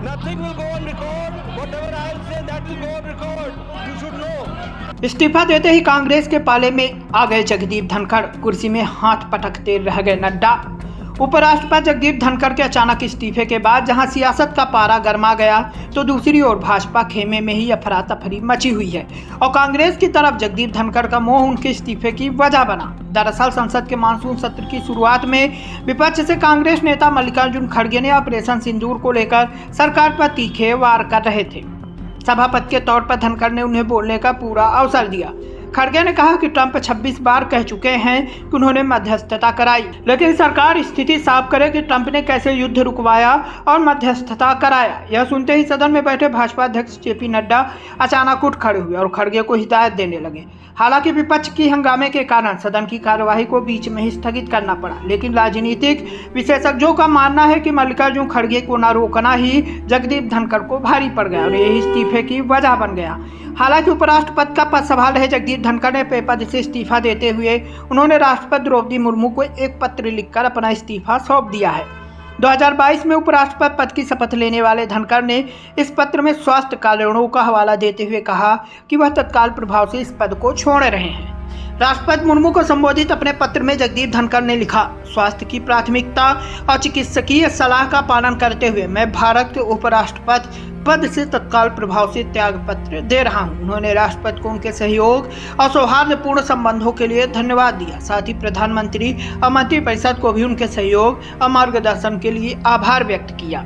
Nothing will go on record. Whatever I'll say, that will go on record. You should know. इस्तीफा देते ही कांग्रेस के पाले में आ गए जगदीप धनखड़। कुर्सी में हाथ पटकते रह गए नड्डा। उपराष्ट्रपति जगदीप धनखड़ के अचानक इस्तीफे के बाद जहां सियासत का पारा गर्मा गया, तो दूसरी ओर भाजपा खेमे में ही अफरा तफरी मची हुई है और कांग्रेस की तरफ जगदीप धनखड़ का मोह उनके इस्तीफे की वजह बना। दरअसल संसद के मानसून सत्र की शुरुआत में विपक्ष से कांग्रेस नेता मल्लिकार्जुन खड़गे ने ऑपरेशन सिंदूर को लेकर सरकार पर तीखे वार कर रहे थे। सभापति के तौर पर धनखड़ ने उन्हें बोलने का पूरा अवसर दिया। खड़गे ने कहा कि ट्रंप 26 बार कह चुके हैं कि उन्होंने मध्यस्थता कराई, लेकिन सरकार स्थिति साफ करे कि ट्रंप ने कैसे युद्ध रुकवाया और मध्यस्थता कराया। यह सुनते ही सदन में बैठे भाजपा अध्यक्ष जेपी नड्डा अचानक उठ खड़े हुए और खड़गे को हिदायत देने लगे। हालांकि विपक्ष की हंगामे के कारण सदन की कार्यवाही को बीच में ही स्थगित करना पड़ा, लेकिन राजनीतिक विशेषज्ञों का मानना है कि मल्लिकार्जुन खड़गे को न रोकना ही जगदीप धनखड़ को भारी पड़ गया और यही इस्तीफे की वजह बन गया। हालांकि उपराष्ट्रपति का पद संभाल रहे जगदीप धनखड़ ने पद से इस्तीफा देते हुए उन्होंने राष्ट्रपति द्रौपदी मुर्मू को एक पत्र लिखकर अपना इस्तीफा सौंप दिया है। 2022 में उपराष्ट्रपति पद की शपथ लेने वाले धनखड़ ने इस पत्र में स्वास्थ्य कारणों का हवाला देते हुए कहा कि वह तत्काल प्रभाव से इस पद को छोड़ रहे हैं। राष्ट्रपति मुर्मू को संबोधित अपने पत्र में जगदीप धनखड़ ने लिखा, स्वास्थ्य की प्राथमिकता और चिकित्सकीय सलाह का पालन करते हुए मैं भारत के उपराष्ट्रपति पद से तत्काल प्रभाव से त्याग पत्र दे रहा हूं। उन्होंने राष्ट्रपति को उनके सहयोग और सौहार्दपूर्ण संबंधों के लिए धन्यवाद दिया। साथ ही प्रधानमंत्री और मंत्रिपरिषद को भी उनके सहयोग और मार्गदर्शन के लिए आभार व्यक्त किया।